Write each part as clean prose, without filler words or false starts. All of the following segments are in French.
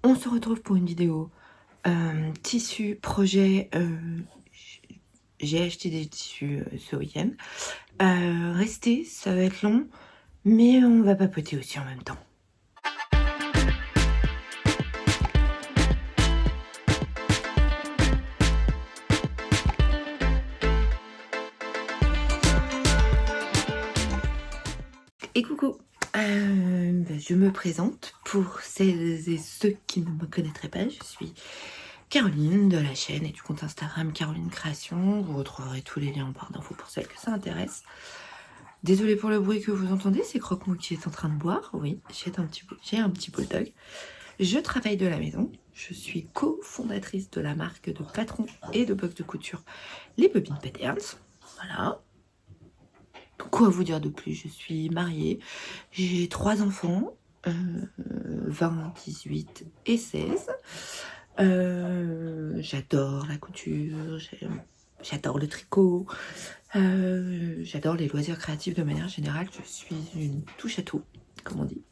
On se retrouve pour une vidéo tissu projet. J'ai acheté des tissus ce week-end. Restez, ça va être long, mais on va papoter aussi en même temps. Et coucou, je me présente pour celles et ceux qui ne me connaîtraient pas. Je suis Caroline de la chaîne et du compte Instagram Caroline Création. Vous retrouverez tous les liens en barre d'infos pour celles que ça intéresse. Désolée pour le bruit que vous entendez, c'est Croque-Mou qui est en train de boire. Oui, j'ai un petit bulldog. Je travaille de la maison. Je suis cofondatrice de la marque de patron et de box de couture Les Bobines Patterns. Voilà. Quoi vous dire de plus? Je suis mariée, j'ai 3 enfants, 20, 18 et 16. J'adore la couture, j'adore le tricot, j'adore les loisirs créatifs de manière générale. Je suis une touche à tout, comme on dit.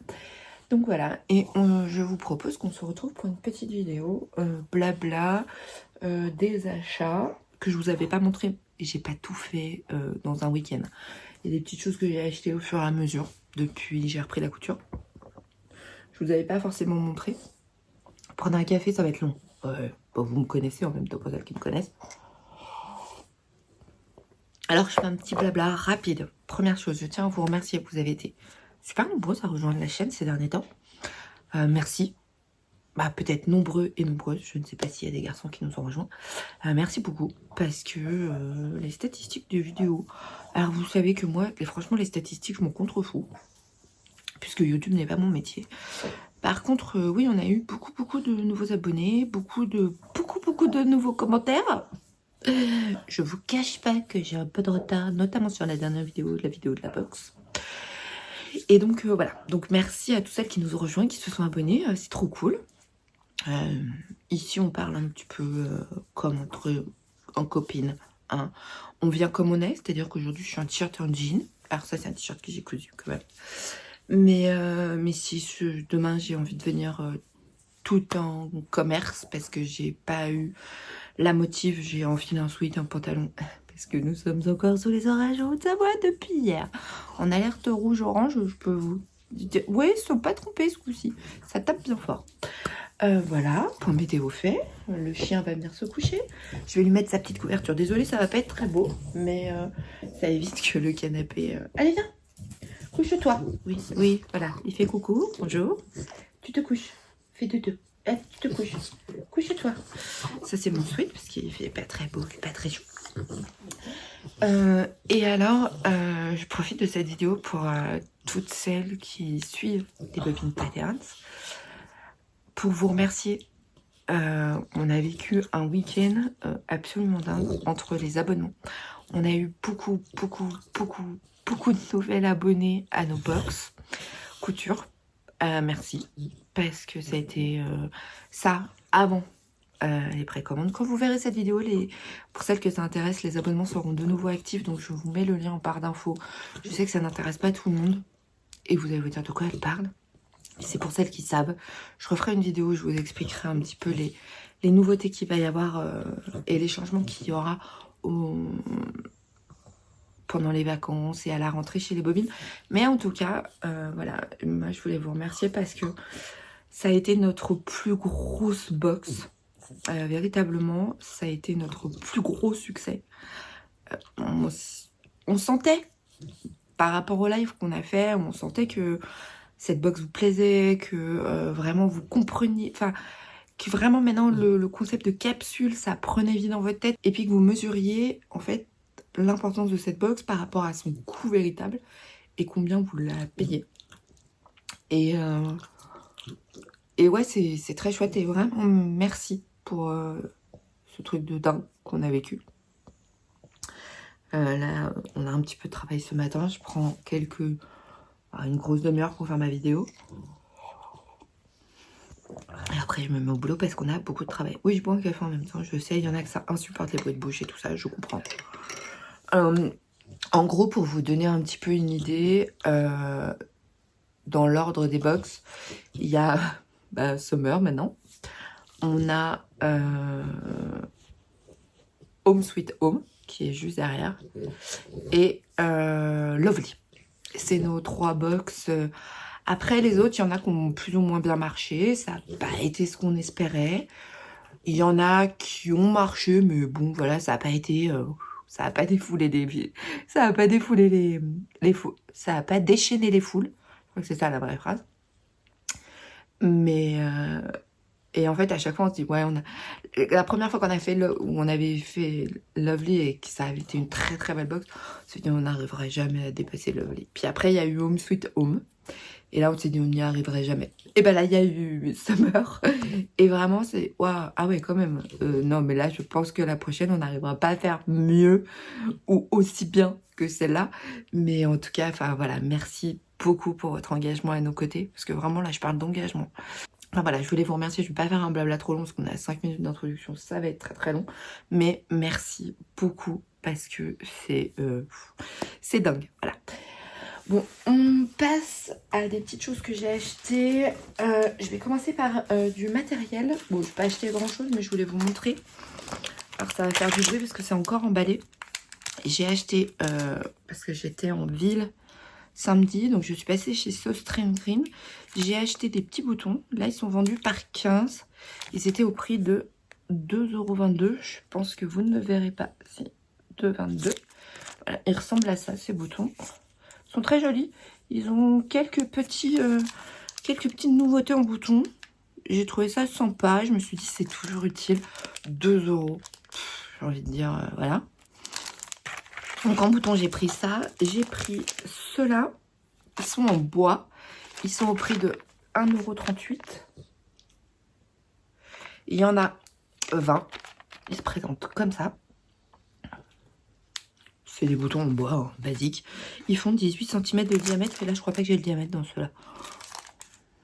Donc voilà, et je vous propose qu'on se retrouve pour une petite vidéo blabla des achats que je vous avais pas montré. Et j'ai pas tout fait dans un week-end. Il y a des petites choses que j'ai achetées au fur et à mesure depuis j'ai repris la couture. Je vous avais pas forcément montré. Prendre un café, ça va être long. Bon, vous me connaissez en même temps pour celles qui me connaissent. Alors je fais un petit blabla rapide. Première chose, je tiens à vous remercier. Vous avez été super nombreux à rejoindre la chaîne ces derniers temps. Merci. Bah, peut-être nombreux et nombreuses. Je ne sais pas s'il y a des garçons qui nous ont rejoints. Merci beaucoup parce que les statistiques de vidéos. Alors vous savez que moi, franchement, les statistiques, je m'en contrefous puisque YouTube n'est pas mon métier. Par contre, oui, on a eu beaucoup de nouveaux abonnés, beaucoup de nouveaux commentaires. Je vous cache pas que j'ai un peu de retard, notamment sur la dernière vidéo, la vidéo de la box. Et donc voilà. Donc merci à tous celles qui nous ont rejoints, qui se sont abonnés. C'est trop cool. Ici, on parle un petit peu comme en copine. Hein. On vient comme on est, c'est-à-dire qu'aujourd'hui, je suis un t-shirt et un jean. Alors ça, c'est un t-shirt que j'ai cousu quand même. Mais si demain, j'ai envie de venir tout en commerce, parce que j'ai pas eu la motive, j'ai enfilé un sweat, un pantalon, parce que nous sommes encore sous les orages en Haute-Savoie depuis hier. En alerte rouge-orange, je peux vous dire... Oui, ils ne sont pas trompés ce coup-ci. Ça tape bien fort. Voilà, point météo fait. Le chien va venir se coucher. Je vais lui mettre sa petite couverture. Désolée, ça va pas être très beau, mais ça évite que le canapé... Allez, viens, couche-toi. Oui, oui, voilà. Il fait coucou, bonjour. Tu te couches. Fais dodo. Hop, tu te couches. Couche-toi. Ça, c'est mon sweat parce qu'il fait pas très beau, pas très chaud. Et alors, je profite de cette vidéo pour toutes celles qui suivent les Bobines Patterns. Pour vous remercier, on a vécu un week-end absolument dingue entre les abonnements. On a eu beaucoup de nouvelles abonnés à nos box couture. Merci, parce que ça a été ça avant les précommandes. Quand vous verrez cette vidéo, pour celles que ça intéresse, les abonnements seront de nouveau actifs, donc je vous mets le lien en barre d'infos. Je sais que ça n'intéresse pas tout le monde, et vous allez vous dire de quoi elle parle. C'est pour celles qui savent. Je referai une vidéo où je vous expliquerai un petit peu les nouveautés qu'il va y avoir et les changements qu'il y aura pendant les vacances et à la rentrée chez les Bobines. Mais en tout cas, voilà, moi je voulais vous remercier parce que ça a été notre plus grosse box. Véritablement, ça a été notre plus gros succès. On sentait, par rapport au live qu'on a fait, on sentait que cette box vous plaisait, que vraiment vous compreniez, enfin, que vraiment maintenant le concept de capsule, ça prenait vie dans votre tête, et puis que vous mesuriez, en fait, l'importance de cette box par rapport à son coût véritable, et combien vous la payez. Et ouais, c'est très chouette, et vraiment merci pour ce truc de dingue qu'on a vécu. Là, on a un petit peu de travail ce matin, je prends une grosse demi-heure pour faire ma vidéo. Et après, je me mets au boulot parce qu'on a beaucoup de travail. Oui, je bois un café en même temps, je sais, il y en a que ça insupporte les bruits de bouche et tout ça, je comprends. En gros, pour vous donner un petit peu une idée, dans l'ordre des box, il y a Summer maintenant. On a Home Sweet Home, qui est juste derrière. Et Lovely. C'est nos 3 box. Après, les autres, il y en a qui ont plus ou moins bien marché. Ça n'a pas été ce qu'on espérait. Il y en a qui ont marché, mais bon, voilà, ça n'a pas été... ça n'a pas défoulé ça n'a pas défoulé les foules. Ça n'a pas déchaîné les foules. Je crois que c'est ça la vraie phrase. Mais... Et en fait, à chaque fois, on se dit, ouais, la première fois qu'on a fait, où on avait fait Lovely et que ça avait été une très très belle box, on s'est dit, on n'arriverait jamais à dépasser Lovely. Puis après, il y a eu Home Sweet Home. Et là, on s'est dit, on n'y arriverait jamais. Et ben là, il y a eu Summer. Et vraiment, c'est, waouh, ah ouais, quand même. Non, mais là, je pense que la prochaine, on n'arrivera pas à faire mieux ou aussi bien que celle-là. Mais en tout cas, enfin voilà, merci beaucoup pour votre engagement à nos côtés. Parce que vraiment, là, je parle d'engagement. Enfin voilà, je voulais vous remercier, je ne vais pas faire un blabla trop long parce qu'on a 5 minutes d'introduction, ça va être très très long. Mais merci beaucoup parce que c'est dingue, voilà. Bon, on passe à des petites choses que j'ai achetées. Je vais commencer par du matériel. Bon, je n'ai pas acheté grand chose mais je voulais vous montrer. Alors ça va faire du bruit parce que c'est encore emballé. J'ai acheté, parce que j'étais en ville samedi, donc je suis passée chez Sauce Stream Green. J'ai acheté des petits boutons. Là, ils sont vendus par 15. Ils étaient au prix de 2,22 €. Je pense que vous ne le verrez pas. Si, 2,22 €. Voilà, ils ressemblent à ça, ces boutons. Ils sont très jolis. Ils ont quelques petites nouveautés en boutons. J'ai trouvé ça sympa. Je me suis dit, c'est toujours utile. 2 €. J'ai envie de dire, voilà. Donc en bouton, j'ai pris ça. J'ai pris ceux-là. Ils sont en bois. Ils sont au prix de 1,38 €. Il y en a 20. Ils se présentent comme ça. C'est des boutons en bois, hein, basiques. Ils font 18 cm de diamètre. Et là, je crois pas que j'ai le diamètre dans ceux-là.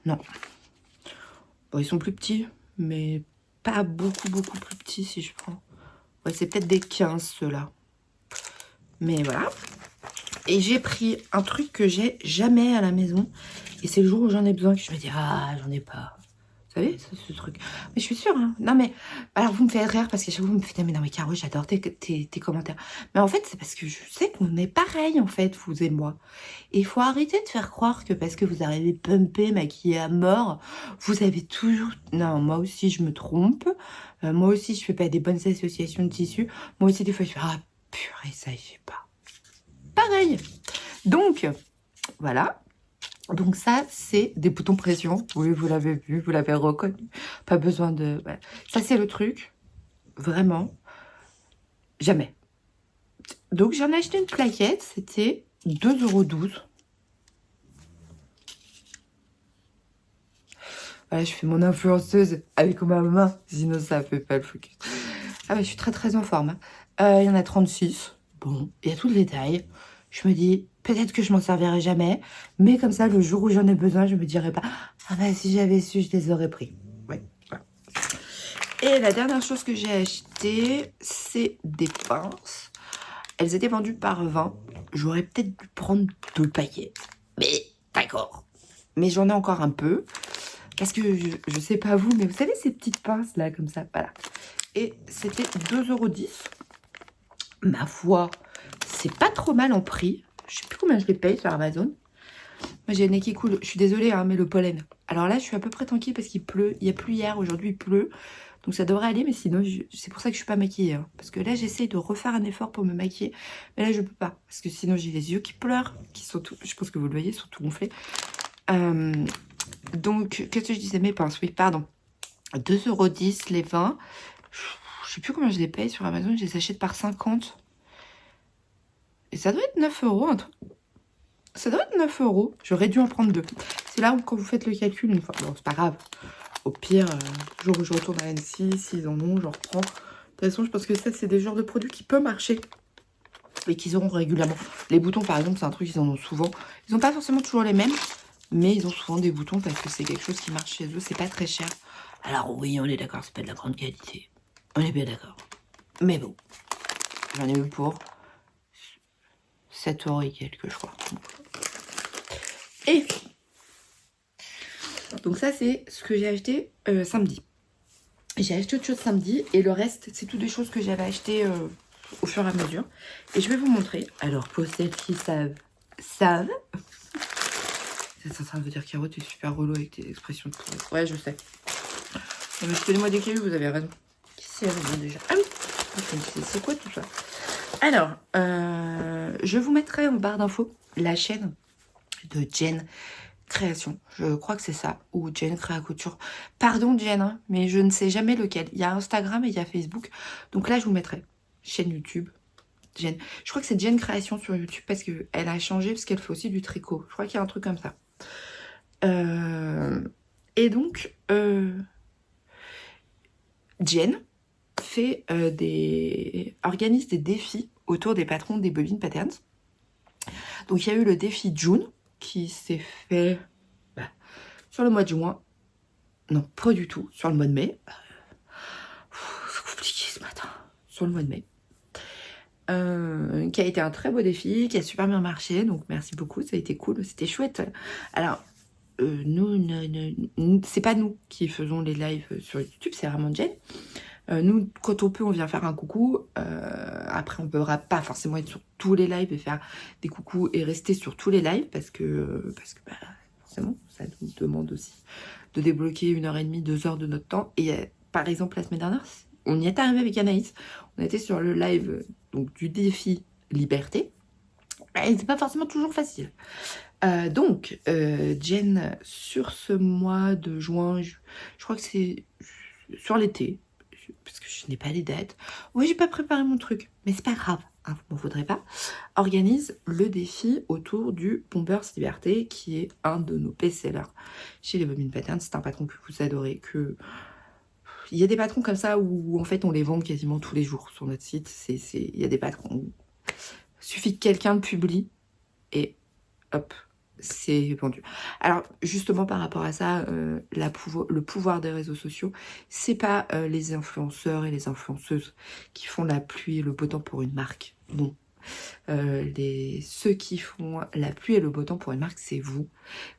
Non. Bon, ils sont plus petits, mais pas beaucoup plus petits si je prends. Ouais, c'est peut-être des 15 ceux-là. Mais voilà. Et j'ai pris un truc que j'ai jamais à la maison. Et c'est le jour où j'en ai besoin que je me dis, ah, j'en ai pas. Vous savez, ce truc. Mais je suis sûre, hein. Non, mais... Alors, vous me faites rire parce que chaque fois, vous me faites, mais non, mais Caro, j'adore tes commentaires. Mais en fait, c'est parce que je sais qu'on est pareil, en fait, vous et moi. Et il faut arrêter de faire croire que parce que vous arrivez pumpé, maquillé à mort, vous avez toujours... Non, moi aussi, je me trompe. Moi aussi, je fais pas des bonnes associations de tissus. Moi aussi, des fois, je fais, ah, purée, ça, je sais pas. Pareil. Donc, voilà. Donc ça, c'est des boutons pression. Oui, vous l'avez vu, vous l'avez reconnu. Pas besoin de... Voilà. Ça, c'est le truc. Vraiment. Jamais. Donc, j'en ai acheté une plaquette. C'était 2,12 €. Voilà, je fais mon influenceuse avec ma main. Sinon, ça fait pas le focus. Ah ouais, je suis très, très en forme. Il y en a 36. Bon, il y a tout le détail. Je me dis, peut-être que je m'en servirai jamais. Mais comme ça, le jour où j'en ai besoin, je me dirai pas, ah bah si j'avais su, je les aurais pris. Ouais, voilà. Et la dernière chose que j'ai acheté, c'est des pinces. Elles étaient vendues par 20. J'aurais peut-être dû prendre 2 paquets. Mais d'accord. Mais j'en ai encore un peu. Parce que je sais pas vous, mais vous savez ces petites pinces là, comme ça, voilà. Et c'était 2,10 €. Ma foi, c'est pas trop mal en prix. Je sais plus combien je les paye sur Amazon. Moi, j'ai le nez qui coule. Je suis désolée, hein, mais le pollen. Alors là, je suis à peu près tranquille parce qu'il pleut. Il n'y a plus hier, aujourd'hui, il pleut. Donc ça devrait aller, mais sinon, c'est pour ça que je suis pas maquillée. Hein. Parce que là, j'essaie de refaire un effort pour me maquiller. Mais là, je peux pas. Parce que sinon, j'ai les yeux qui pleurent. Qui sont tout, je pense que vous le voyez, ils sont tout gonflés. Donc, qu'est-ce que je disais? Mes pinces, oui, pardon. 2,10 € les 20. Je sais plus combien je les paye sur Amazon. Je les achète par 50. Et ça doit être 9 €, un truc. Ça doit être 9 €. J'aurais dû en prendre 2. C'est là où, quand vous faites le calcul, une fois. Bon, c'est pas grave. Au pire, le jour où je retourne à Annecy, s'ils en ont, j'en reprends. De toute façon, je pense que ça, c'est des genres de produits qui peuvent marcher. Et qu'ils auront régulièrement. Les boutons, par exemple, c'est un truc qu'ils en ont souvent. Ils n'ont pas forcément toujours les mêmes. Mais ils ont souvent des boutons parce que c'est quelque chose qui marche chez eux. C'est pas très cher. Alors oui, on est d'accord, c'est pas de la grande qualité. On est bien d'accord. Mais bon, j'en ai eu pour 7 € et quelques, je crois. Et Donc ça, c'est ce que j'ai acheté samedi. J'ai acheté autre chose samedi et le reste, c'est toutes des choses que j'avais achetées au fur et à mesure. Et je vais vous montrer. Alors, pour celles qui savent. C'est en train de vous dire, Caro, t'es super relou avec tes expressions de pourri. Ouais, je sais. Non, mais tenez-moi des cailloux, vous avez raison. Qui c'est déjà? Ah oui, c'est quoi tout ça? Alors, je vous mettrai en barre d'infos la chaîne de Jen Création. Je crois que c'est ça. Ou Jen Créa Couture. Pardon Jen, hein, mais je ne sais jamais lequel. Il y a Instagram et il y a Facebook. Donc là, je vous mettrai chaîne YouTube. Jen. Je crois que c'est Jen Création sur YouTube parce qu'elle a changé parce qu'elle fait aussi du tricot. Je crois qu'il y a un truc comme ça. Et donc, Jen fait organise des défis autour des patrons des bobines patterns. Donc il y a eu le défi June qui s'est fait sur le mois de juin. Non, pas du tout. Sur le mois de mai. C'est compliqué ce matin. Sur le mois de mai. Qui a été un très beau défi, qui a super bien marché. Donc merci beaucoup, ça a été cool, c'était chouette. Alors, nous, c'est pas nous qui faisons les lives sur YouTube, c'est vraiment Jen. Nous, quand on peut, on vient faire un coucou. Après, on ne pourra pas forcément être sur tous les lives et faire des coucous et rester sur tous les lives parce que forcément, ça nous demande aussi de débloquer 1h30, 2 heures de notre temps. Et par exemple, la semaine dernière, on y est arrivé avec Anaïs. On était sur le live donc, du défi Liberté. Et c'est pas forcément toujours facile. Donc, Jen, sur ce mois de juin, je crois que c'est sur l'été, parce que je n'ai pas les dates. Oui, j'ai pas préparé mon truc, mais c'est pas grave, hein, vous m'en voudrez pas. Organise le défi autour du Bombers Liberté, qui est un de nos best-sellers chez les Bobines Patterns. C'est un patron que vous adorez, il y a des patrons comme ça où en fait on les vend quasiment tous les jours sur notre site. Il y a des patrons où il suffit que quelqu'un le publie et hop, c'est vendu. Alors justement par rapport à ça, le pouvoir des réseaux sociaux, c'est pas les influenceurs et les influenceuses qui font la pluie et le beau temps pour une marque. Non. Ceux qui font la pluie et le beau temps pour une marque, c'est vous.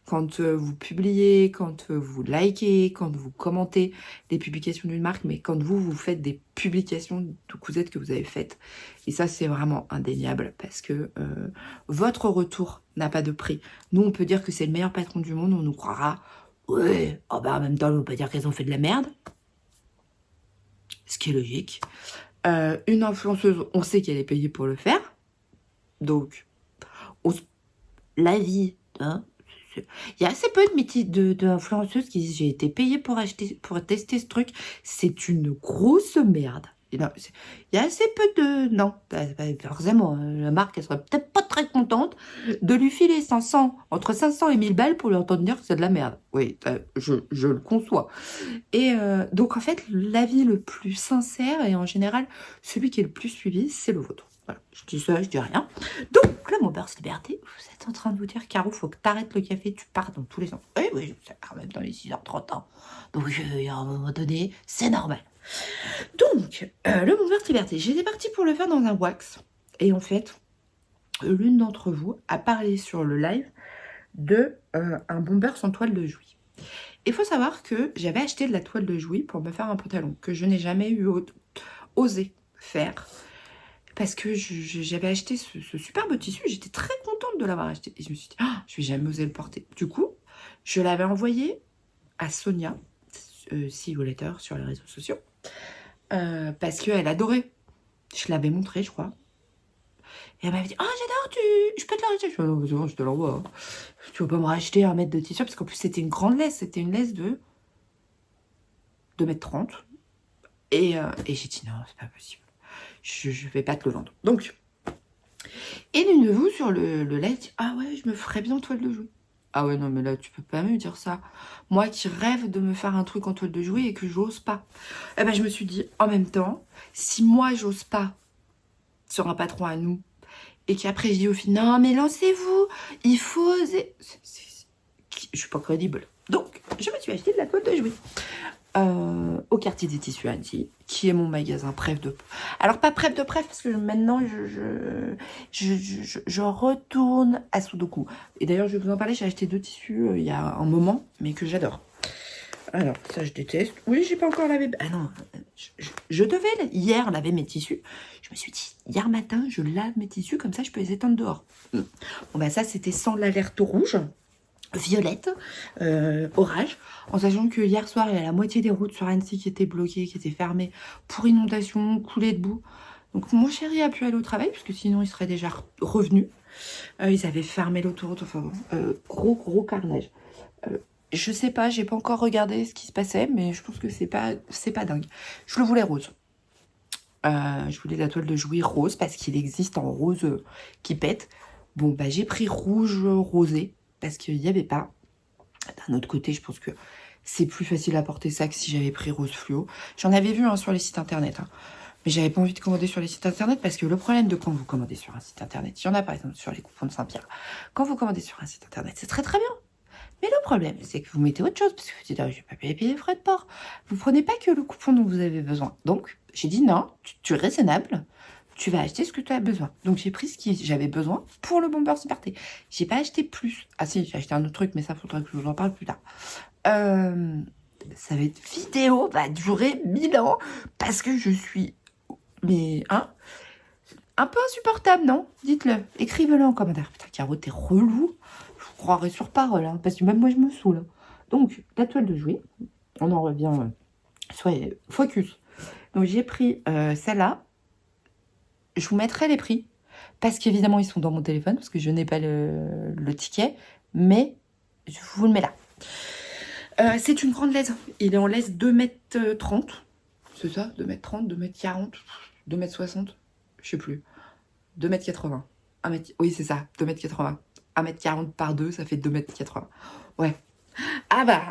Quand vous publiez, quand vous likez, quand vous commentez les publications d'une marque, mais quand vous faites des publications que vous avez faites. Et ça, c'est vraiment indéniable parce que votre retour n'a pas de prix. Nous, on peut dire que c'est le meilleur patron du monde, on nous croira. Ouais, oh bah en même temps, on peut dire qu'elles ont fait de la merde. Ce qui est logique. Une influenceuse, on sait qu'elle est payée pour le faire. Donc, la vie, hein, il y a assez peu de métiers d'influenceuses qui disent j'ai été payée pour tester ce truc. C'est une grosse merde. Il y a assez peu de... Non, forcément, la marque, elle serait peut-être pas très contente de lui filer entre 500 et 1000 balles pour lui entendre dire que c'est de la merde. Oui, je le conçois. Et donc, en fait, l'avis le plus sincère et en général, celui qui est le plus suivi, c'est le vôtre. Voilà, je dis ça, je dis rien. Donc, le Bombers Liberté, vous êtes en train de vous dire, Caro, faut que t'arrêtes le café, tu pars dans tous les sens. Oui, ça part même dans les 6h30 ans. Donc, à un moment donné, c'est normal. Donc, le Bombers Liberté, j'étais partie pour le faire dans un wax. Et en fait, l'une d'entre vous a parlé sur le live de un Bombers en toile de Jouy. Il faut savoir que j'avais acheté de la toile de Jouy pour me faire un pantalon que je n'ai jamais osé faire. Parce que j'avais acheté ce superbe tissu, j'étais très contente de l'avoir acheté. Et je me suis dit, je vais jamais oser le porter. Du coup, je l'avais envoyé à Sonia, See You Later, sur les réseaux sociaux, parce qu'elle adorait. Je l'avais montré, je crois. Et elle m'avait dit, j'adore, je peux te la racheter. Je me dit, non, je te l'envoie. Tu veux pas me racheter 1 mètre de tissu, parce qu'en plus, c'était une grande laisse. C'était une laisse de 2,30 m. Et j'ai dit, non, c'est pas possible. Je vais pas te le vendre. Donc, et l'une de vous sur le live dit, ouais, je me ferais bien en toile de Jouy. Ah ouais, non, mais là, tu peux pas me dire ça. Moi qui rêve de me faire un truc en toile de Jouy et que j'ose pas. Eh ben, je me suis dit, en même temps, si moi, j'ose pas sur un patron à nous, et qu'après, je dis au final, non, mais lancez-vous, il faut oser. Je suis pas crédible. Donc, je me suis acheté de la toile de Jouy. au quartier des tissus Annecy, qui est mon magasin Pref de... Alors pas Pref de Pref, parce que maintenant je retourne à Sudoku. Et d'ailleurs je vais vous en parler, j'ai acheté 2 tissus il y a un moment, mais que j'adore. Alors ça je déteste. Oui, j'ai pas encore lavé... Ah non, je devais hier laver mes tissus. Je me suis dit, hier matin je lave mes tissus, comme ça je peux les éteindre dehors. Bon bah ça c'était sans l'alerte rouge. Violette, orage, en sachant que hier soir, il y a la moitié des routes sur Annecy qui étaient bloquées, qui étaient fermées pour inondation, coulées de boue. Donc mon chéri a pu aller au travail, puisque sinon il serait déjà revenu. Ils avaient fermé l'autoroute, enfin bon, gros carnage. Je sais pas, j'ai pas encore regardé ce qui se passait, mais je pense que c'est pas dingue. Je le voulais rose. Je voulais la toile de Jouy rose, parce qu'il existe en rose qui pète. Bon, bah j'ai pris rouge rosé, parce qu'il n'y avait pas. D'un autre côté, je pense que c'est plus facile à porter ça que si j'avais pris rose fluo. J'en avais vu sur les sites internet. Mais j'avais pas envie de commander sur les sites internet parce que le problème de quand vous commandez sur un site internet, il y en a par exemple sur les coupons de Saint-Pierre. Quand vous commandez sur un site internet, c'est très très bien. Mais le problème, c'est que vous mettez autre chose parce que vous dites, je vais pas payer les frais de port. Vous prenez pas que le coupon dont vous avez besoin. Donc, j'ai dit non, tu es raisonnable. Tu vas acheter ce que tu as besoin. Donc j'ai pris ce que j'avais besoin pour le Bombers Liberté. J'ai pas acheté plus. Ah si, j'ai acheté un autre truc, mais ça faudra que je vous en parle plus tard. Ça va être vidéo, va durer 1000 ans parce que je suis, mais un peu insupportable, non? Dites-le, écrivez-le en commentaire. Putain, Caro, t'es relou. Je vous croirais sur parole, parce que même moi je me saoule. Donc la toile de Jouy, on en revient. Soyez focus. Donc j'ai pris celle-là. Je vous mettrai les prix, parce qu'évidemment, ils sont dans mon téléphone, parce que je n'ai pas le ticket, mais je vous le mets là. C'est une grande laisse. Il est en laisse 2,30 m. C'est ça 2,30 m, 2,40 m, 2,60 m, je sais plus. 2,80 m. Oui, c'est ça, 2,80 m. 1,40 m par 2, ça fait 2,80 m. Ouais. Ah bah,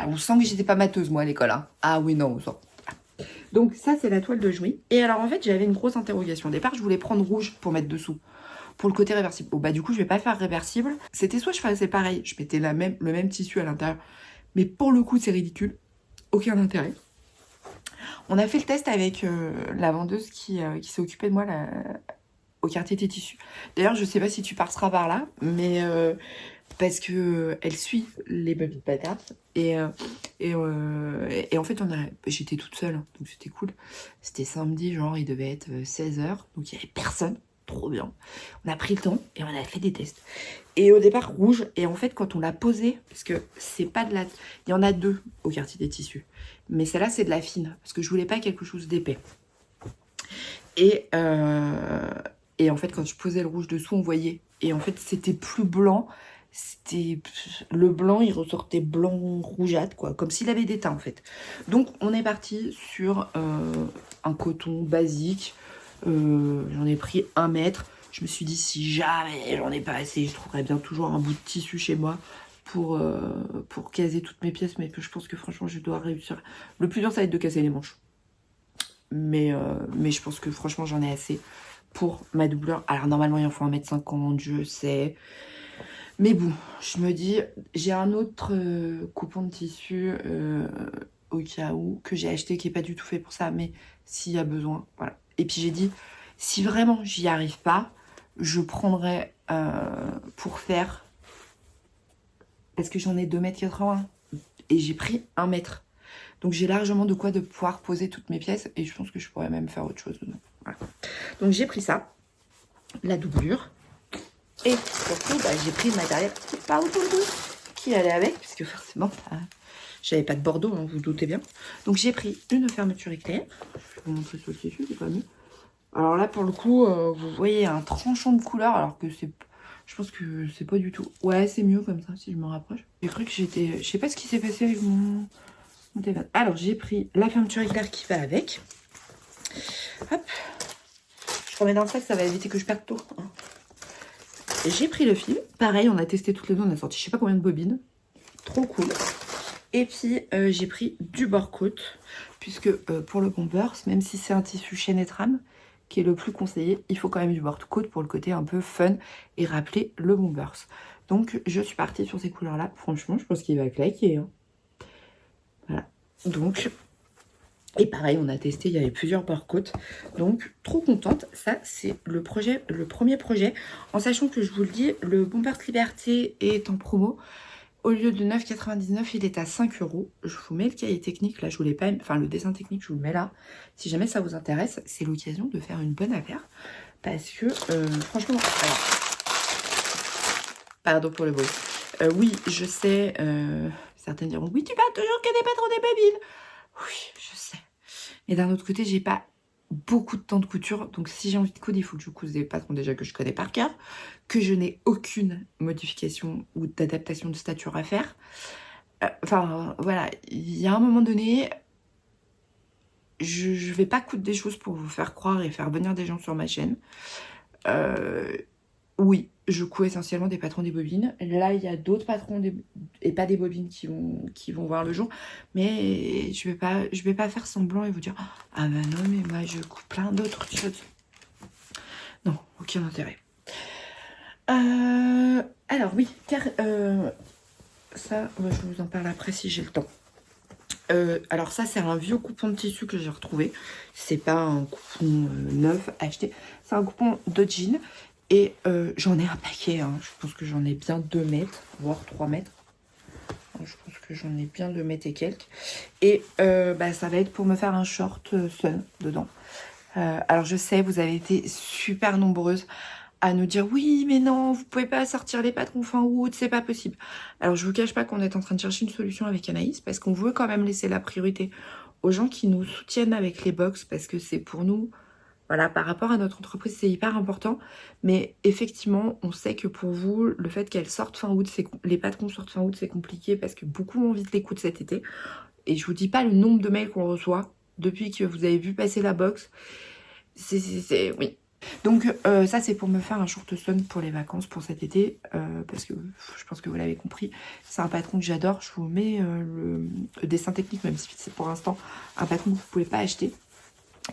on sent que j'étais pas mateuse, moi, à l'école. Ah oui, non, on sent. Donc ça, c'est la toile de Jouy. Et alors, en fait, j'avais une grosse interrogation. Au départ, je voulais prendre rouge pour mettre dessous. Pour le côté réversible. Bon, bah du coup, je vais pas faire réversible. C'était soit je faisais pareil, je mettais le même tissu à l'intérieur. Mais pour le coup, c'est ridicule. Aucun intérêt. On a fait le test avec la vendeuse qui s'est occupée de moi au quartier des tissus. D'ailleurs, je sais pas si tu passeras par là, mais... parce que elle suit les baby patates et en fait j'étais toute seule, donc c'était cool. C'était samedi, genre il devait être 16 h, donc il y avait personne, trop bien. On a pris le temps et on a fait des tests. Et au départ rouge, et en fait quand on l'a posée, parce que c'est pas de la... Il y en a 2 au quartier des tissus, mais celle-là c'est de la fine, parce que je voulais pas quelque chose d'épais. Et en fait quand je posais le rouge dessous, on voyait, et en fait c'était plus blanc. C'était le blanc, il ressortait blanc rougeâtre, quoi, comme s'il avait des teints en fait. Donc on est parti sur un coton basique. J'en ai pris 1 mètre. Je me suis dit, si jamais j'en ai pas assez, je trouverais bien toujours un bout de tissu chez moi pour caser toutes mes pièces, mais que je pense que franchement je dois réussir. Le plus dur, ça va être de casser les manches, mais je pense que franchement j'en ai assez pour ma doubleur. Alors normalement il en faut 1,50 m, je sais. Mais bon, je me dis, j'ai un autre coupon de tissu au cas où, que j'ai acheté, qui n'est pas du tout fait pour ça, mais s'il y a besoin, voilà. Et puis j'ai dit, si vraiment j'y arrive pas, je prendrai pour faire, parce que j'en ai 2,80 m, et j'ai pris 1 mètre. Donc j'ai largement de quoi de pouvoir poser toutes mes pièces, et je pense que je pourrais même faire autre chose dedans. Voilà. Donc j'ai pris ça, la doublure. Et surtout, j'ai pris le matériel qui allait avec, puisque forcément, j'avais pas de Bordeaux, vous vous doutez bien. Donc j'ai pris une fermeture éclair. Je vais vous montrer sur le tissu, c'est pas mieux. Alors là, pour le coup, vous voyez un tranchant de couleur, alors que c'est... Je pense que c'est pas du tout... Ouais, c'est mieux comme ça, si je me rapproche. J'ai cru que j'étais... Je sais pas ce qui s'est passé avec mon téléphone. Alors, j'ai pris la fermeture éclair qui va avec. Hop. Je remets dans le sac, ça va éviter que je perde tout. J'ai pris le fil, pareil, on a testé toutes les deux, on a sorti je sais pas combien de bobines, trop cool. Et puis j'ai pris du bord-côte, puisque pour le Bombers, même si c'est un tissu chaîne et trame, qui est le plus conseillé, il faut quand même du bord-côte pour le côté un peu fun et rappeler le Bombers. Donc je suis partie sur ces couleurs-là, franchement je pense qu'il va claquer. Voilà, donc Et pareil, on a testé, il y avait plusieurs barcodes. Donc, trop contente. Ça, c'est le premier projet. En sachant que je vous le dis, le Bombers Liberté est en promo. Au lieu de 9,99, il est à 5 euros. Je vous mets le cahier technique, là, je vous l'ai pas... Enfin, le dessin technique, je vous le mets là. Si jamais ça vous intéresse, c'est l'occasion de faire une bonne affaire. Parce que, franchement... Alors, pardon pour le bruit. Oui, je sais... certaines diront, oui, tu parles toujours que des patrons des bobines. Oui, je sais. Mais d'un autre côté, j'ai pas beaucoup de temps de couture. Donc, si j'ai envie de coudre, il faut que je couse des patrons déjà que je connais par cœur. Que je n'ai aucune modification ou d'adaptation de stature à faire. Enfin, voilà, il y a un moment donné, je vais pas coudre des choses pour vous faire croire et faire venir des gens sur ma chaîne. Oui, je couds essentiellement des patrons des bobines. Là, il y a d'autres patrons et pas des bobines qui vont voir le jour. Mais je vais pas faire semblant et vous dire « Ah ben non, mais moi, je couds plein d'autres choses. » Non, aucun intérêt. Alors oui, car... ça, je vous en parle après si j'ai le temps. Alors ça, c'est un vieux coupon de tissu que j'ai retrouvé. C'est pas un coupon neuf acheté. C'est un coupon de jean. Et j'en ai un paquet. Hein. Je pense que j'en ai bien 2 mètres, voire 3 mètres. Je pense que j'en ai bien 2 mètres et quelques. Et ça va être pour me faire un short sun dedans. Alors je sais, vous avez été super nombreuses à nous dire oui mais non, vous pouvez pas sortir les patrons fin août, c'est pas possible. Alors je vous cache pas qu'on est en train de chercher une solution avec Anaïs parce qu'on veut quand même laisser la priorité aux gens qui nous soutiennent avec les box parce que c'est pour nous, voilà, par rapport à notre entreprise c'est hyper important. Mais effectivement on sait que pour vous le fait qu'elles sortent fin août, les patrons sortent fin août c'est compliqué parce que beaucoup ont envie de les coudre cet été. Et je vous dis pas le nombre de mails qu'on reçoit depuis que vous avez vu passer la box. Oui. Donc ça c'est pour me faire un short sun pour les vacances pour cet été parce que je pense que vous l'avez compris, c'est un patron que j'adore. Je vous mets le dessin technique même si c'est pour l'instant un patron que vous pouvez pas acheter.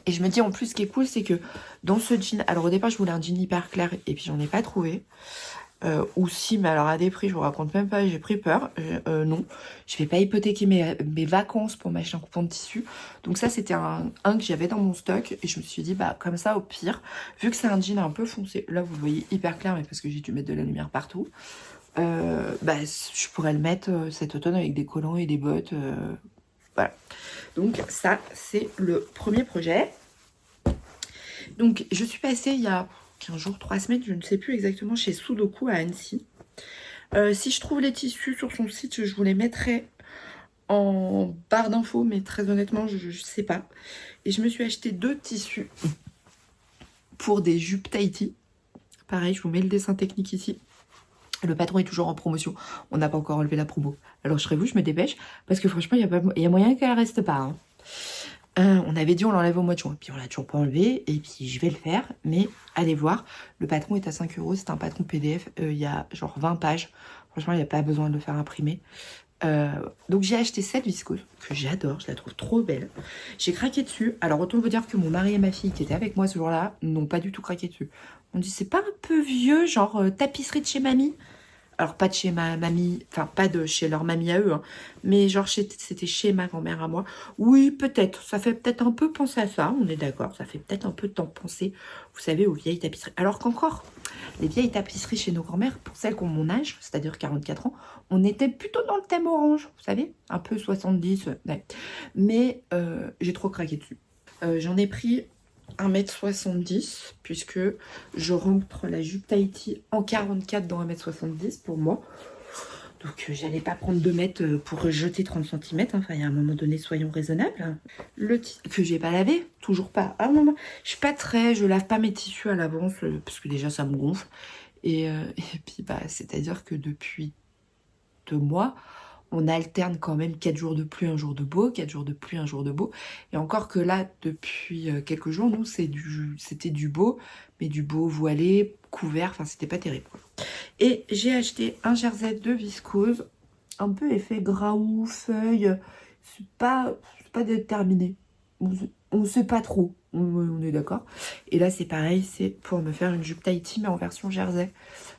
Et je me dis en plus ce qui est cool c'est que dans ce jean, alors au départ je voulais un jean hyper clair et puis j'en ai pas trouvé. Ou si, mais alors à des prix, je vous raconte même pas, j'ai pris peur. Non, je vais pas hypothéquer mes vacances pour m'acheter un coupon de tissu. Donc ça, c'était un que j'avais dans mon stock. Et je me suis dit, bah comme ça, au pire, vu que c'est un jean un peu foncé, là vous le voyez hyper clair, mais parce que j'ai dû mettre de la lumière partout, je pourrais le mettre cet automne avec des collants et des bottes. Voilà. Donc ça, c'est le premier projet. Donc je suis passée il y a 15 jours, 3 semaines, je ne sais plus exactement, chez Sudoku à Annecy. Si je trouve les tissus sur son site, je vous les mettrai en barre d'infos, mais très honnêtement, je ne sais pas. Et je me suis acheté 2 tissus pour des jupes Tahiti. Pareil, je vous mets le dessin technique ici. Le patron est toujours en promotion. On n'a pas encore enlevé la promo. Alors, je serais vous, je me dépêche, parce que franchement, il y a moyen qu'elle reste pas. Hein. On avait dit on l'enlève au mois de juin, puis on l'a toujours pas enlevé, et puis je vais le faire, mais allez voir, le patron est à 5 euros, c'est un patron PDF, il y a genre 20 pages, franchement il n'y a pas besoin de le faire imprimer. Donc j'ai acheté cette viscose, que j'adore, je la trouve trop belle, j'ai craqué dessus, alors autant vous dire que mon mari et ma fille qui étaient avec moi ce jour-là, n'ont pas du tout craqué dessus. On dit c'est pas un peu vieux, genre tapisserie de chez mamie? Alors pas de chez ma mamie, enfin pas de chez leur mamie à eux, hein, mais genre c'était chez ma grand-mère à moi. Oui, peut-être, ça fait peut-être un peu penser à ça, on est d'accord, ça fait peut-être un peu de temps penser, vous savez, aux vieilles tapisseries. Alors qu'encore, les vieilles tapisseries chez nos grand-mères, pour celles qui ont mon âge, c'est-à-dire 44 ans, on était plutôt dans le thème orange, vous savez, un peu 70, ouais. Mais j'ai trop craqué dessus. J'en ai pris 1,70 m puisque je rentre la jupe Tahiti en 44 dans 1,70 m pour moi. Donc j'allais pas prendre 2 mètres pour jeter 30 cm. Enfin, il y a un moment donné, soyons raisonnables. Le tissu que j'ai pas lavé, toujours pas. Ah non, je lave pas mes tissus à l'avance parce que déjà ça me gonfle. Et puis c'est-à-dire que depuis 2 mois, on alterne quand même 4 jours de pluie, 1 jour de beau, 4 jours de pluie, 1 jour de beau. Et encore que là, depuis quelques jours, nous, c'était du beau, mais du beau voilé, couvert, enfin, c'était pas terrible. Et j'ai acheté un jersey de viscose, un peu effet graou, feuille, c'est pas déterminé. On sait pas trop, on est d'accord. Et là, c'est pareil, c'est pour me faire une jupe Tahiti, mais en version jersey.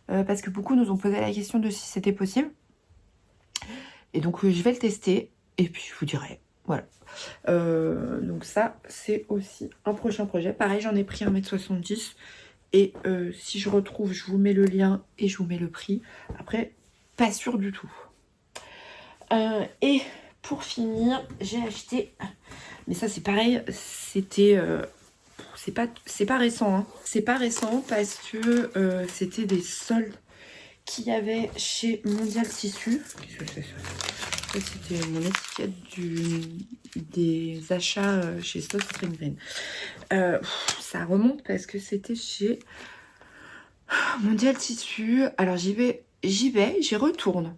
Parce que beaucoup nous ont posé la question de si c'était possible. Et donc je vais le tester et puis je vous dirai. Voilà. Donc ça, c'est aussi un prochain projet. Pareil, j'en ai pris 1,70 m. Et si je retrouve, je vous mets le lien et je vous mets le prix. Après, pas sûr du tout. Et pour finir, j'ai acheté... Mais ça, c'est pareil, c'était... c'est pas récent, hein. C'est pas récent parce que c'était des soldes qu'il y avait chez Mondial Tissu. Qu'est-ce que c'est ça? C'était mon étiquette des achats chez Sauce String Green. Ça remonte parce que c'était chez Mondial Tissu. Alors j'y retourne.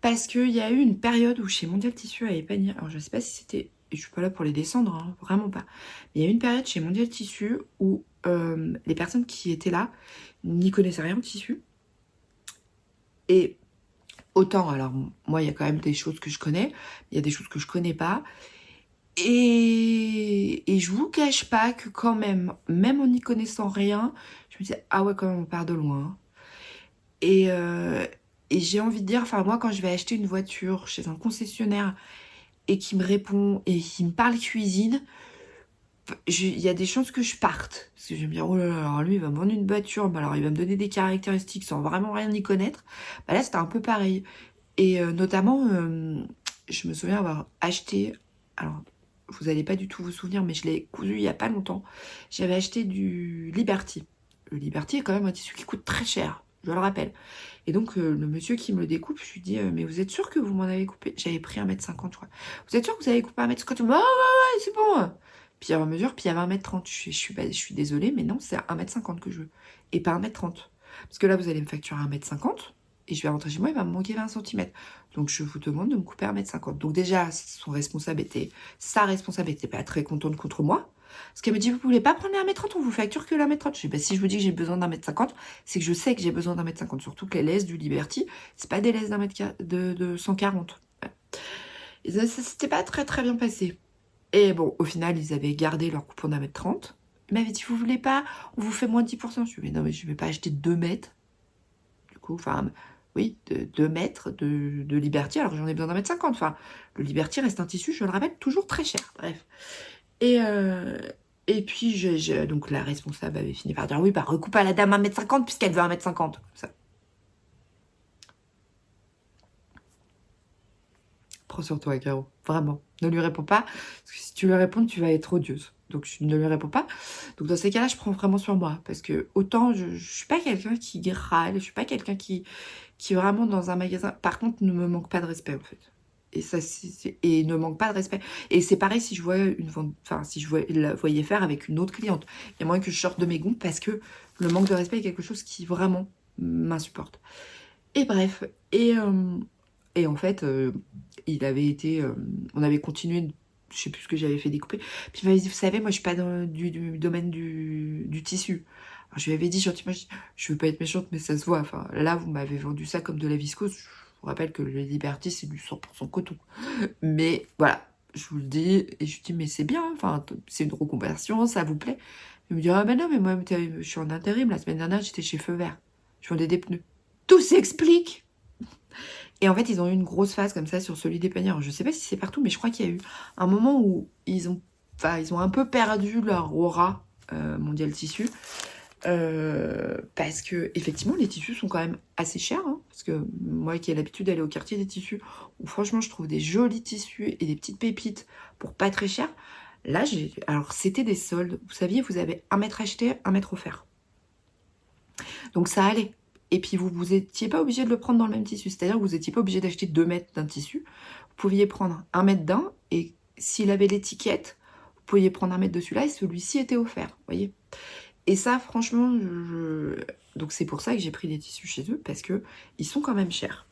Parce qu'il y a eu une période où chez Mondial Tissu à Épagny, alors je sais pas si c'était, je suis pas là pour les descendre, hein, vraiment pas. Mais il y a eu une période chez Mondial Tissu où les personnes qui étaient là n'y connaissaient rien au tissu. Et autant, alors moi il y a quand même des choses que je connais, il y a des choses que je connais pas. Et je vous cache pas que quand même en n'y connaissant rien, je me disais, ah ouais, quand même on part de loin. Et j'ai envie de dire, enfin moi quand je vais acheter une voiture chez un concessionnaire et qui me répond et qui me parle cuisine, il y a des chances que je parte. Parce que je vais me dire, oh là là, alors lui il va me vendre une voiture, bah alors il va me donner des caractéristiques sans vraiment rien y connaître. Bah là c'était un peu pareil. Et notamment, je me souviens avoir acheté, alors vous n'allez pas du tout vous souvenir, mais je l'ai cousu il n'y a pas longtemps. J'avais acheté du Liberty. Le Liberty est quand même un tissu qui coûte très cher, je le rappelle. Et donc, le monsieur qui me le découpe, je lui dis, mais vous êtes sûr que vous m'en avez coupé? J'avais pris 1,50 m, je crois. Vous êtes sûr que vous avez coupé 1,50 m? Il me dit, ah ouais, c'est bon. Puis à mesure, puis il y avait 1,30 m. Je suis désolée, mais non, c'est 1,50 m que je veux. Et pas 1,30 m. Parce que là, vous allez me facturer 1,50 m. Et je vais rentrer chez moi, il va me manquer 20 cm. Donc je vous demande de me couper 1,50 m. Donc déjà, sa responsable était pas très contente contre moi. Parce qu'elle me dit, vous voulez pas prendre 1,30 m, on vous facture que 1,30 m. Je dis, bah, si je vous dis que j'ai besoin d'1,50 m, c'est que je sais que j'ai besoin d'1,50 m. Surtout que les laisses du Liberty, c'est pas des laisses de 140. Et ça s'était pas très très bien passé. Et bon, au final, ils avaient gardé leur coupon d'1,30 m. Ils m'avaient dit, vous voulez pas, on vous fait moins de 10%. Je lui ai dit, mais non, mais je vais pas acheter 2 mètres. Du coup, enfin... Oui, de 2 mètres de Liberty, alors que j'en ai besoin d'1,50 m. Enfin, le Liberty reste un tissu, je le rappelle, toujours très cher. Bref. Et puis, donc la responsable avait fini par dire, oui, bah recoupe à la dame 1,50 m puisqu'elle veut 1,50 m. Comme ça. Prends sur toi, Caro. Vraiment. Ne lui réponds pas. Parce que si tu lui réponds, tu vas être odieuse. Donc, je ne lui réponds pas. Donc, dans ces cas-là, je prends vraiment sur moi. Parce que autant, je ne suis pas quelqu'un qui râle. Je ne suis pas quelqu'un qui vraiment dans un magasin... Par contre, ne me manque pas de respect, en fait. Et ça, et ne manque pas de respect. Et c'est pareil si je vois une vente... Enfin, si je la voyais faire avec une autre cliente. Il y a moyen que je sorte de mes gonds parce que le manque de respect est quelque chose qui vraiment m'insupporte. Et bref. Et en fait, il avait été... on avait continué... Je sais plus ce que j'avais fait découper. Puis il m'avait dit, vous savez, moi je suis pas dans du domaine du tissu. Alors, je lui avais dit gentiment, je veux pas être méchante, mais ça se voit. Enfin, là, vous m'avez vendu ça comme de la viscose. Je vous rappelle que le Liberty, c'est du 100% coton. Mais voilà, je vous le dis. Et je lui dis, mais c'est bien. Enfin, c'est une reconversion, ça vous plaît? Il me dit, ah ben non, mais moi, je suis en intérim. La semaine dernière, j'étais chez Feu Vert. Je vendais des pneus. Tout s'explique. Et en fait, ils ont eu une grosse phase comme ça sur celui des paniers. Alors, je sais pas si c'est partout, mais je crois qu'il y a eu un moment où ils ont un peu perdu leur aura Mondial Tissu. Parce que, effectivement, les tissus sont quand même assez chers. Hein, parce que moi qui ai l'habitude d'aller au quartier des tissus, où franchement, je trouve des jolis tissus et des petites pépites pour pas très cher. Là, alors, c'était des soldes. Vous saviez, vous avez 1 mètre acheté, 1 mètre offert. Donc, ça allait. Et puis, vous n'étiez pas obligé de le prendre dans le même tissu. C'est-à-dire que vous n'étiez pas obligé d'acheter 2 mètres d'un tissu. Vous pouviez prendre 1 mètre d'un. Et s'il avait l'étiquette, vous pouviez prendre 1 mètre de celui-là. Et celui-ci était offert. Vous voyez. Et ça, franchement, donc c'est pour ça que j'ai pris des tissus chez eux. Parce qu'ils sont quand même chers.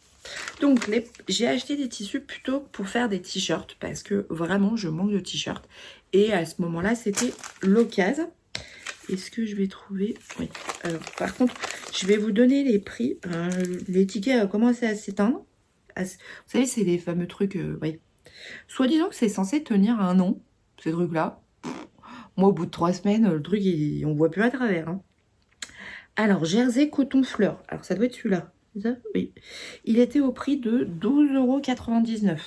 Donc, j'ai acheté des tissus plutôt pour faire des t-shirts. Parce que vraiment, je manque de t-shirts. Et à ce moment-là, c'était l'occasion. Est-ce que je vais trouver? Oui. Alors, par contre, je vais vous donner les prix. L'étiquette a commencé à s'éteindre. Vous savez, c'est les fameux trucs... oui. Soit disant que c'est censé tenir 1 an, ces trucs-là. Moi, au bout de 3 semaines, le truc, on voit plus à travers. Hein. Alors, Jersey Coton Fleur. Alors, ça doit être celui-là. C'est ça? Oui. Il était au prix de 12,99 €.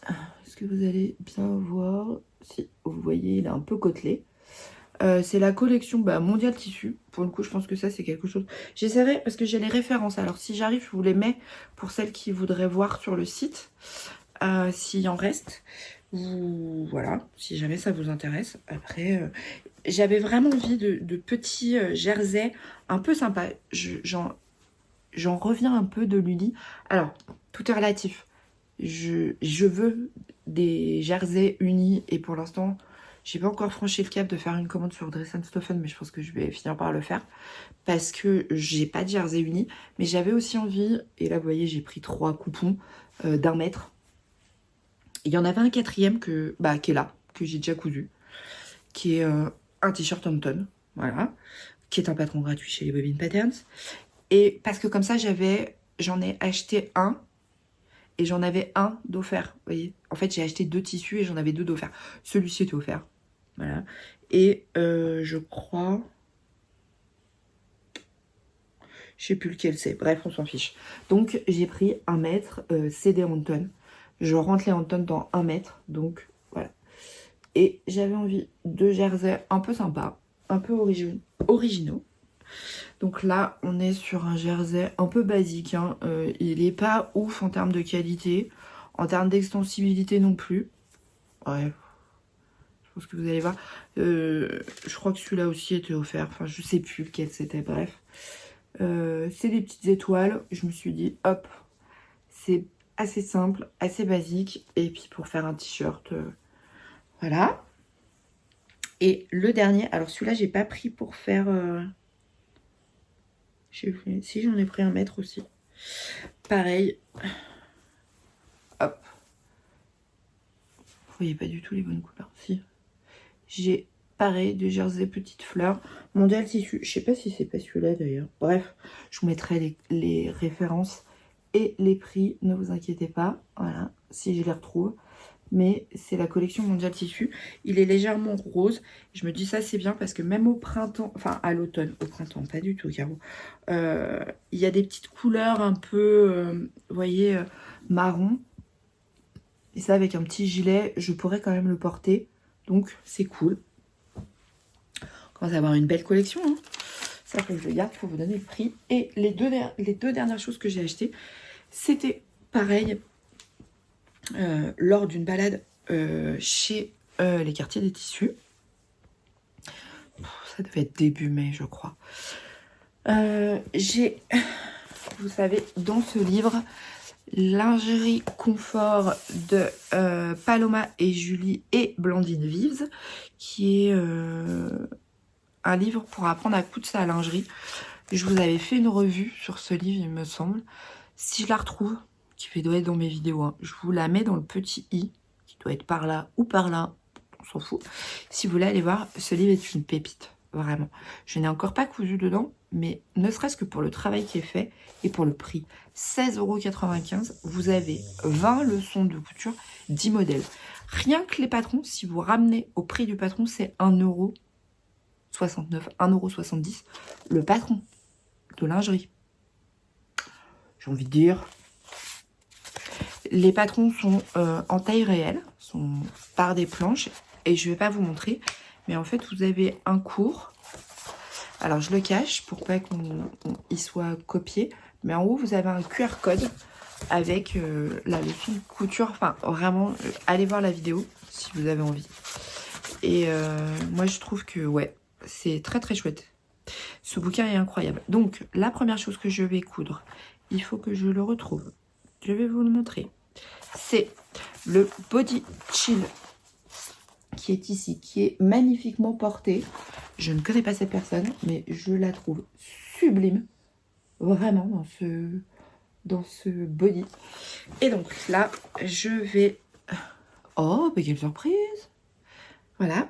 Est-ce que vous allez bien voir? Si, vous voyez, il est un peu côtelé. C'est la collection Mondial Tissu. Pour le coup, je pense que ça, c'est quelque chose... J'essaierai, parce que j'ai les références. Alors, si j'arrive, je vous les mets pour celles qui voudraient voir sur le site. S'il en reste. Voilà, si jamais ça vous intéresse. Après, j'avais vraiment envie de petits jerseys un peu sympas. J'en reviens un peu de Lully. Alors, tout est relatif. Je veux des jerseys unis et pour l'instant, j'ai pas encore franchi le cap de faire une commande sur Dress & Stophen, mais je pense que je vais finir par le faire parce que j'ai pas de jersey uni. Mais j'avais aussi envie, et là vous voyez, j'ai pris 3 coupons d'1 mètre. Il y en avait un quatrième qui est là, que j'ai déjà cousu, qui est un t-shirt Hampton, voilà, qui est un patron gratuit chez les Bobine Patterns. Et parce que comme ça, j'en ai acheté un et j'en avais un d'offert. Vous voyez, en fait, j'ai acheté 2 tissus et j'en avais 2 d'offert. Celui-ci était offert, voilà. Et je crois, je sais plus lequel c'est. Bref, on s'en fiche. Donc j'ai pris 1 mètre, c'est des Hampton. Je rentre les Hampton dans 1 mètre, donc voilà. Et j'avais envie de jerseys un peu sympa, un peu originaux. Donc là, on est sur un jersey un peu basique. Hein. Il est pas ouf en termes de qualité, en termes d'extensibilité non plus. Ouais, je pense que vous allez voir. Je crois que celui-là aussi était offert. Enfin, je sais plus lequel c'était, bref. C'est des petites étoiles. Je me suis dit, hop, c'est assez simple, assez basique. Et puis pour faire un t-shirt, voilà. Et le dernier, alors celui-là, j'ai pas pris pour faire... Si, j'en ai pris 1 mètre aussi. Pareil. Hop. Vous voyez pas du tout les bonnes couleurs. Si. J'ai pareil de jersey petites fleurs. Mondial Tissu. Je sais pas si c'est pas celui-là d'ailleurs. Bref, je vous mettrai les références et les prix. Ne vous inquiétez pas. Voilà, si je les retrouve. Mais c'est la collection Mondial Tissu. Il est légèrement rose. Je me dis ça c'est bien parce que même au printemps, enfin à l'automne, au printemps pas du tout Caro, il y a des petites couleurs un peu, vous voyez, marron. Et ça avec un petit gilet, je pourrais quand même le porter. Donc c'est cool. On commence à avoir une belle collection. Hein. Ça faut que je le garde pour vous donner le prix. Et les deux dernières choses que j'ai achetées, c'était pareil. Lors d'une balade chez les quartiers des tissus. Ça devait être début mai, je crois. J'ai, vous savez, dans ce livre, Lingerie Confort de Paloma et Julie et Blandine Vives, qui est un livre pour apprendre à coudre sa lingerie. Je vous avais fait une revue sur ce livre, il me semble. Si je la retrouve, qui doit être dans mes vidéos, hein, je vous la mets dans le petit i, qui doit être par là ou par là, on s'en fout. Si vous voulez aller voir, ce livre est une pépite, vraiment. Je n'ai encore pas cousu dedans, mais ne serait-ce que pour le travail qui est fait et pour le prix. 16,95 €, vous avez 20 leçons de couture, 10 modèles. Rien que les patrons, si vous ramenez au prix du patron, c'est 1,69 €, 1,70 € le patron de lingerie. J'ai envie de dire... Les patrons sont en taille réelle, sont par des planches. Et je ne vais pas vous montrer. Mais en fait, vous avez un cours. Alors, je le cache pour pas qu'il soit copié. Mais en haut, vous avez un QR code avec la leçon de couture. Enfin, vraiment, allez voir la vidéo si vous avez envie. Et moi, je trouve que, ouais, c'est très, très chouette. Ce bouquin est incroyable. Donc, la première chose que je vais coudre, il faut que je le retrouve. Je vais vous le montrer. C'est le Body Chill qui est ici, qui est magnifiquement porté. Je ne connais pas cette personne, mais je la trouve sublime, vraiment, dans ce body. Et donc là, je vais... Oh, mais quelle surprise! Voilà.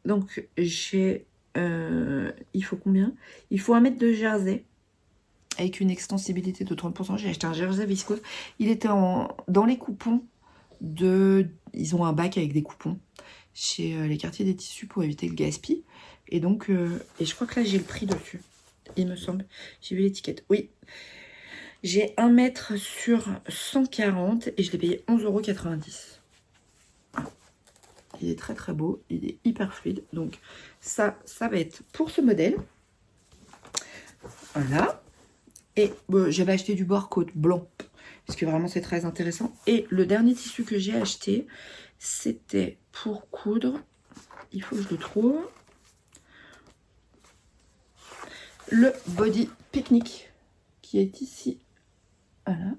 Donc, j'ai... il faut combien? Il faut 1 mètre de jersey avec une extensibilité de 30%. J'ai acheté un jersey viscose. Il était dans les coupons de... Ils ont un bac avec des coupons chez les quartiers des tissus pour éviter le gaspille. Et donc, et je crois que là, j'ai le prix dessus. Il me semble. J'ai vu l'étiquette. Oui. J'ai 1 mètre sur 140 et je l'ai payé 11,90 €. il est très très beau, il est hyper fluide. Donc ça va être pour ce modèle. Voilà. Et j'avais acheté du bord-côte blanc, parce que vraiment c'est très intéressant. Et le dernier tissu que j'ai acheté, c'était pour coudre, il faut que je le trouve, le body pique-nique, qui est ici. Voilà.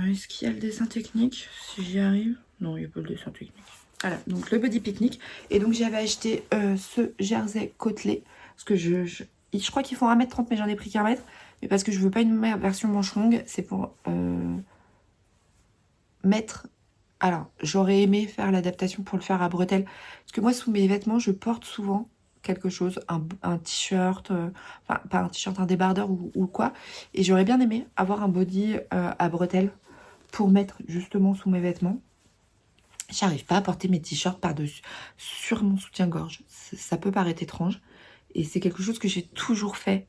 Est-ce qu'il y a le dessin technique, si j'y arrive? Non, il n'y a pas le dessin technique. Voilà, donc le body pique-nique. Et donc j'avais acheté ce jersey côtelé, parce que je crois qu'ils font 1m30, mais j'en ai pris qu'1 mètre. Mais parce que je veux pas une version manche longue, c'est pour mettre... Alors, j'aurais aimé faire l'adaptation pour le faire à bretelles. Parce que moi, sous mes vêtements, je porte souvent quelque chose, un t-shirt, enfin, pas un t-shirt, un débardeur ou quoi. Et j'aurais bien aimé avoir un body à bretelles pour mettre justement sous mes vêtements. J'arrive pas à porter mes t-shirts par-dessus, sur mon soutien-gorge. Ça peut paraître étrange. Et c'est quelque chose que j'ai toujours fait.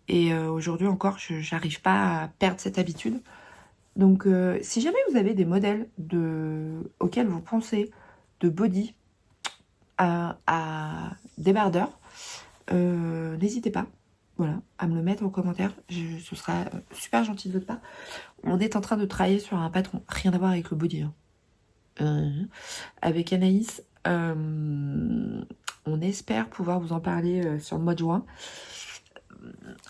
Et aujourd'hui encore, je n'arrive pas à perdre cette habitude. Donc, si jamais vous avez des modèles auxquels vous pensez de body à débardeur, n'hésitez pas, voilà, à me le mettre en commentaire. Ce sera super gentil de votre part. On est en train de travailler sur un patron, rien à voir avec le body, hein. Avec Anaïs, on espère pouvoir vous en parler sur le mois de juin.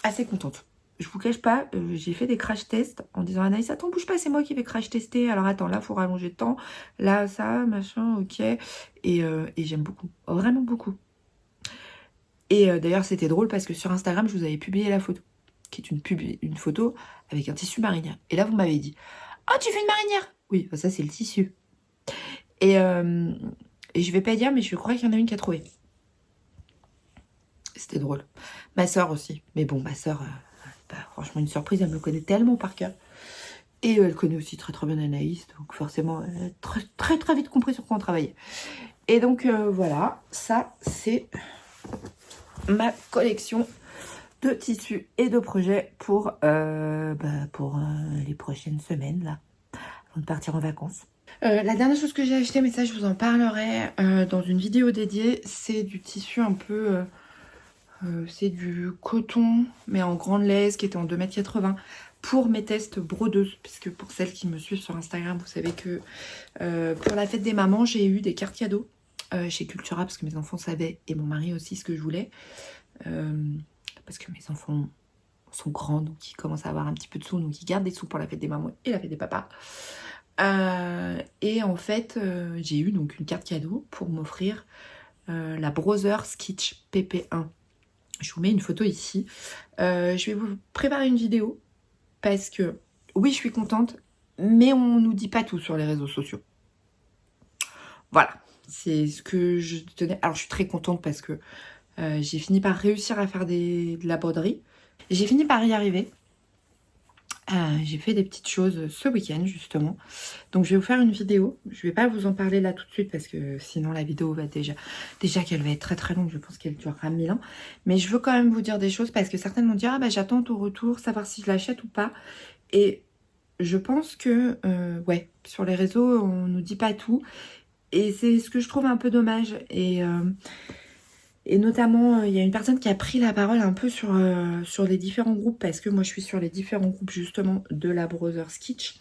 Assez contente. Je vous cache pas, j'ai fait des crash tests en disant Anaïs, attends, bouge pas, c'est moi qui vais crash tester. Alors attends, là, il faut rallonger le temps. Là, ça, machin, ok. Et j'aime beaucoup, vraiment beaucoup. Et d'ailleurs, c'était drôle parce que sur Instagram, je vous avais publié la photo, qui est une photo avec un tissu marinière. Et là, vous m'avez dit, oh, tu fais une marinière? Oui, ça, c'est le tissu. Et je vais pas dire, mais je crois qu'il y en a une qui a trouvé. C'était drôle. Ma soeur aussi. Mais bon, ma soeur, franchement, une surprise, elle me connaît tellement par cœur. Et elle connaît aussi très très bien Anaïs. Donc forcément, elle a très très vite compris sur quoi on travaillait. Et donc voilà, ça c'est ma collection de tissus et de projets pour les prochaines semaines, là, avant de partir en vacances. La dernière chose que j'ai acheté, mais ça je vous en parlerai dans une vidéo dédiée, c'est du tissu un peu... c'est du coton, mais en grande laise, qui était en 2,80 m pour mes tests brodeuses. Puisque pour celles qui me suivent sur Instagram, vous savez que pour la fête des mamans, j'ai eu des cartes cadeaux chez Cultura, parce que mes enfants savaient, et mon mari aussi, ce que je voulais. Parce que mes enfants sont grands, donc ils commencent à avoir un petit peu de sous, donc ils gardent des sous pour la fête des mamans et la fête des papas. Et en fait, j'ai eu donc une carte cadeau pour m'offrir la Brother Sketch PP1. Je vous mets une photo ici. Je vais vous préparer une vidéo parce que, oui, je suis contente, mais on nous dit pas tout sur les réseaux sociaux. Voilà, c'est ce que je tenais. Alors, je suis très contente parce que j'ai fini par réussir à faire de la broderie. J'ai fini par y arriver. J'ai fait des petites choses ce week-end justement. Donc je vais vous faire une vidéo. Je vais pas vous en parler là tout de suite parce que sinon la vidéo va déjà qu'elle va être très très longue. Je pense qu'elle durera 1000 ans. Mais je veux quand même vous dire des choses parce que certaines vont dire ah bah j'attends ton retour, savoir si je l'achète ou pas. Et je pense que ouais, sur les réseaux on nous dit pas tout. Et c'est ce que je trouve un peu dommage. Et notamment, il y a une personne qui a pris la parole un peu sur les différents groupes, parce que moi je suis sur les différents groupes justement de la Brother Sketch.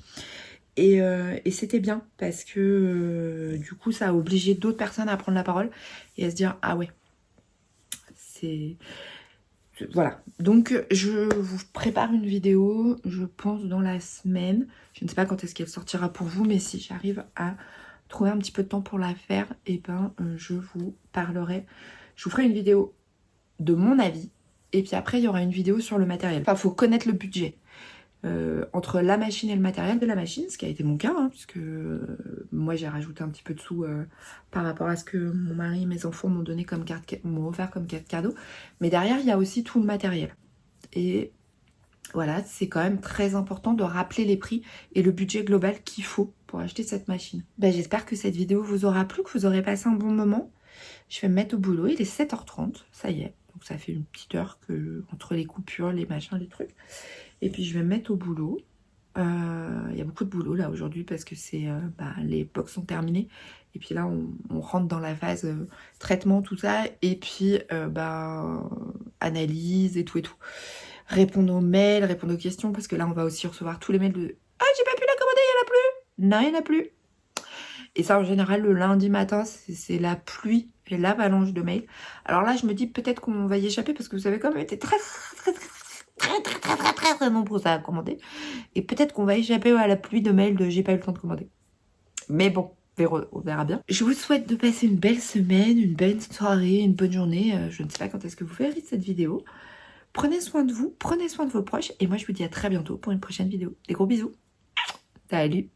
Et c'était bien, parce que du coup ça a obligé d'autres personnes à prendre la parole et à se dire ah ouais, c'est... Voilà, donc je vous prépare une vidéo, je pense dans la semaine. Je ne sais pas quand est-ce qu'elle sortira pour vous, mais si j'arrive à trouver un petit peu de temps pour la faire, et ben je vous parlerai. Je vous ferai une vidéo de mon avis. Et puis après, il y aura une vidéo sur le matériel. Enfin, il faut connaître le budget. Entre la machine et le matériel de la machine, ce qui a été mon cas, hein, puisque moi, j'ai rajouté un petit peu de sous par rapport à ce que mon mari et mes enfants m'ont donné comme m'ont offert comme carte cadeau. Mais derrière, il y a aussi tout le matériel. Et voilà, c'est quand même très important de rappeler les prix et le budget global qu'il faut pour acheter cette machine. Ben, j'espère que cette vidéo vous aura plu, que vous aurez passé un bon moment. Je vais me mettre au boulot, il est 7h30, ça y est. Donc ça fait une petite heure que entre les coupures, les machins, les trucs. Et puis je vais me mettre au boulot. Il y a beaucoup de boulot là aujourd'hui parce que c'est les box sont terminées. Et puis là, on rentre dans la phase traitement, tout ça. Et puis, analyse et tout et tout. Répondre aux mails, répondre aux questions. Parce que là, on va aussi recevoir tous les mails de « Ah, j'ai pas pu la commander, il n'y en a plus !» Non, il n'y en a plus. Et ça, en général, le lundi matin, c'est la pluie et l'avalanche de mails. Alors là, je me dis peut-être qu'on va y échapper parce que vous savez, comme on était très nombreux à commander. Et peut-être qu'on va échapper à la pluie de mails de « J'ai pas eu le temps de commander ». Mais bon, on verra bien. Je vous souhaite de passer une belle semaine, une belle soirée, une bonne journée. Je ne sais pas quand est-ce que vous verrez cette vidéo. Prenez soin de vous, prenez soin de vos proches. Et moi, je vous dis à très bientôt pour une prochaine vidéo. Des gros bisous. Salut.